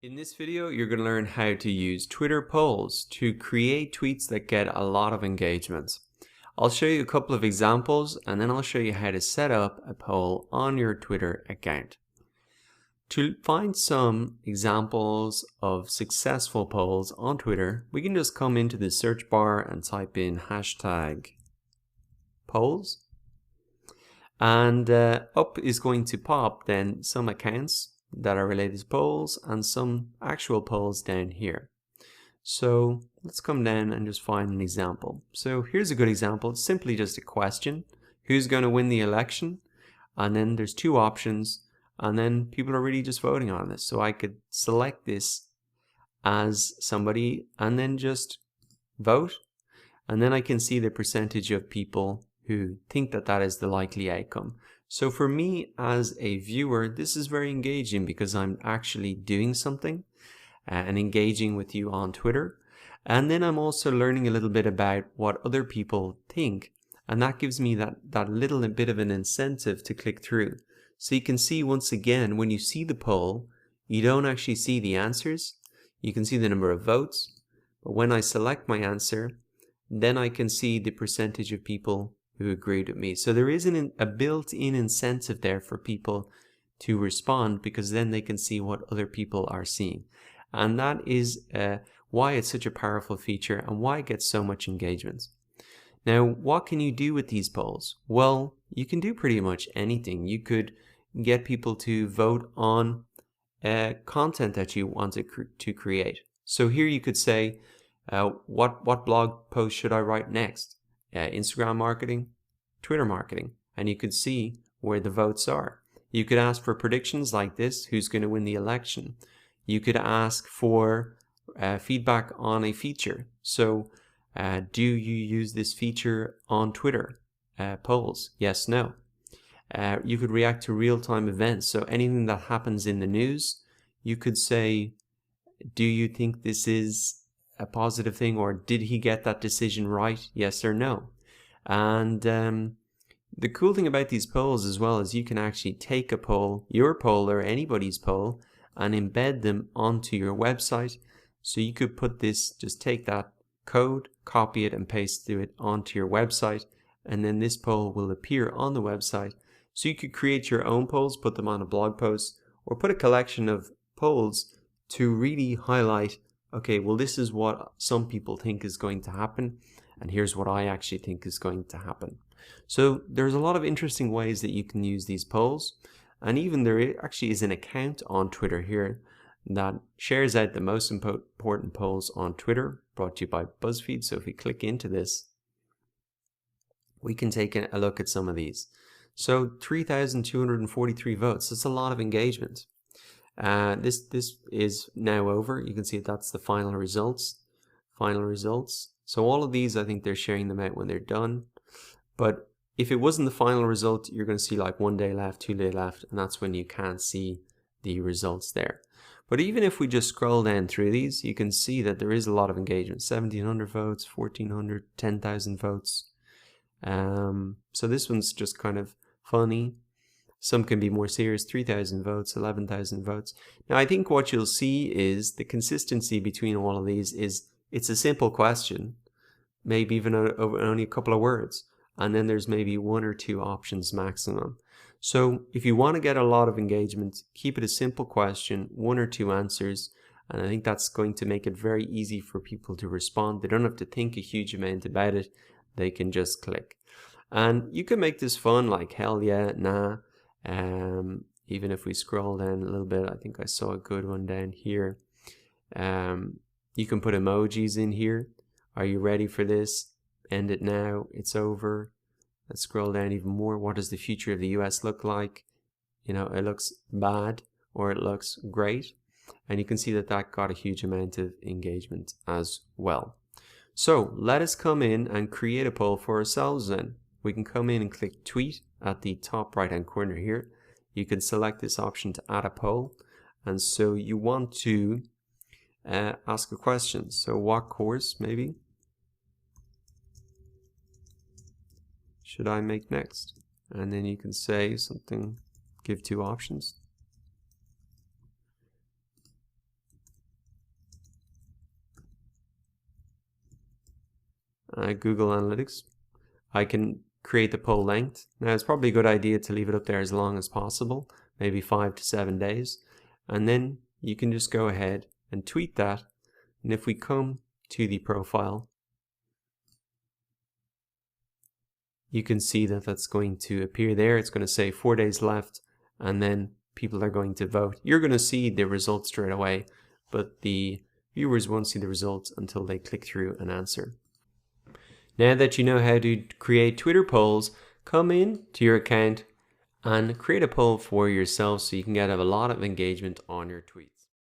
In this video, you're going to learn how to use Twitter polls to create tweets that get a lot of engagement. I'll show you a couple of examples and then I'll show you how to set up a poll on your Twitter account. To find some examples of successful polls on Twitter, we can just come into the search bar and type in hashtag polls. And up is going to pop then some accounts that are related to polls and some actual polls down here. So let's come down and just find an example. So here's a good example. It's simply just a question. Who's going to win the election? And then there's two options. And then people are really just voting on this. So I could select this as somebody and then just vote. And then I can see the percentage of people who think that that is the likely outcome. So for me as a viewer, this is very engaging because I'm actually doing something and engaging with you on Twitter. And then I'm also learning a little bit about what other people think. And that gives me that little bit of an incentive to click through. So you can see once again, when you see the poll, you don't actually see the answers. You can see the number of votes. But when I select my answer, then I can see the percentage of people who agreed with me. So there is a built-in incentive there for people to respond because then they can see what other people are seeing. And that is why it's such a powerful feature and why it gets so much engagement. Now, what can you do with these polls? Well, you can do pretty much anything. You could get people to vote on content that you want to create. So here you could say, what blog post should I write next? Instagram marketing, Twitter marketing, and you could see where the votes are. You could ask for predictions like this, who's going to win the election. You could ask for feedback on a feature. So do you use this feature on Twitter? Polls, yes, no. You could react to real-time events. So anything that happens in the news, you could say, do you think this is a positive thing, or did he get that decision right, yes or no? And the cool thing about these polls as well is you can actually take a poll, your poll or anybody's poll, and embed them onto your website. So you could put this, just take that code, copy it and paste it onto your website, and then this poll will appear on the website. So you could create your own polls, put them on a blog post, or put a collection of polls to really highlight, okay, well, this is what some people think is going to happen, and here's what I actually think is going to happen. So there's a lot of interesting ways that you can use these polls, and even there actually is an account on Twitter here that shares out the most important polls on Twitter, brought to you by BuzzFeed. So if we click into this, we can take a look at some of these. So 3,243 votes, that's a lot of engagement. This is now over. You can see that's the final results. So all of these, I think they're sharing them out when they're done. But if it wasn't the final result, you're going to see like 1 day left, 2 days left, and that's when you can't see the results there. But even if we just scroll down through these, you can see that there is a lot of engagement. 1,700 votes, 1,400, 10,000 votes. So this one's just kind of funny. Some can be more serious, 3,000 votes, 11,000 votes. Now, I think what you'll see is the consistency between all of these is it's a simple question, maybe even over only a couple of words, and then there's maybe one or two options maximum. So if you want to get a lot of engagement, keep it a simple question, one or two answers, and I think that's going to make it very easy for people to respond. They don't have to think a huge amount about it. They can just click. And you can make this fun, like hell yeah, nah. Even if we scroll down a little bit, I think I saw a good one down here. You can put emojis in here. Are you ready for this? End it now. It's over. Let's scroll down even more. What does the future of the US look like? You know, it looks bad or it looks great. And you can see that that got a huge amount of engagement as well. So let us come in and create a poll for ourselves then. We can come in and click tweet at the top right hand corner here. You can select this option to add a poll. And so you want to ask a question. So what course maybe should I make next? And then you can say something, give two options. Google Analytics. I can create the poll length. Now it's probably a good idea to leave it up there as long as possible, maybe 5 to 7 days. And then you can just go ahead and tweet that. And if we come to the profile, you can see that that's going to appear there. It's going to say 4 days left, and then people are going to vote. You're going to see the results straight away, but the viewers won't see the results until they click through and answer. Now that you know how to create Twitter polls, come in to your account and create a poll for yourself so you can get a lot of engagement on your tweets.